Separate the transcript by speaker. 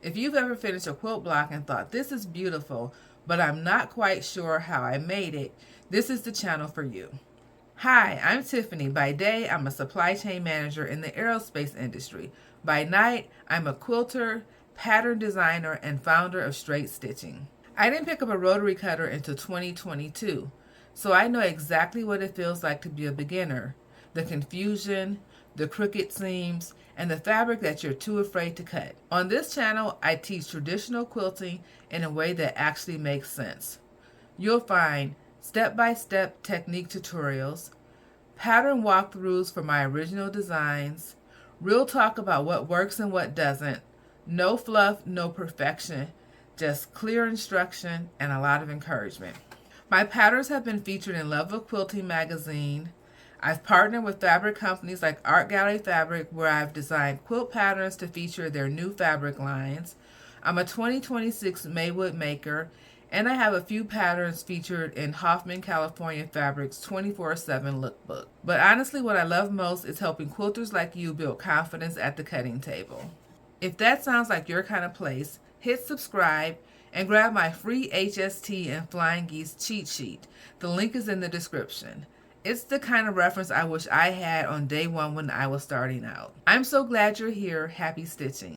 Speaker 1: If you've ever finished a quilt block and thought, this is beautiful, but I'm not quite sure how I made it, this is the channel for you. Hi, I'm Tiffany. By day, I'm a supply chain manager in the aerospace industry. By night, I'm a quilter, pattern designer, and founder of Straight Stitching. I didn't pick up a rotary cutter until 2022, so I know exactly what it feels like to be a beginner. The confusion, the crooked seams, and the fabric that you're too afraid to cut. On this channel, I teach traditional quilting in a way that actually makes sense. You'll find step-by-step technique tutorials, pattern walkthroughs for my original designs, real talk about what works and what doesn't, no fluff, no perfection, just clear instruction and a lot of encouragement. My patterns have been featured in Love of Quilting magazine. I've partnered with fabric companies like Art Gallery Fabric, where I've designed quilt patterns to feature their new fabric lines. I'm a 2026 Maywood maker, and I have a few patterns featured in Hoffman, California Fabric's 24/7 lookbook. But honestly, what I love most is helping quilters like you build confidence at the cutting table. If that sounds like your kind of place, hit subscribe and grab my free HST and Flying Geese cheat sheet. The link is in the description. It's the kind of reference I wish I had on day one when I was starting out. I'm so glad you're here. Happy stitching.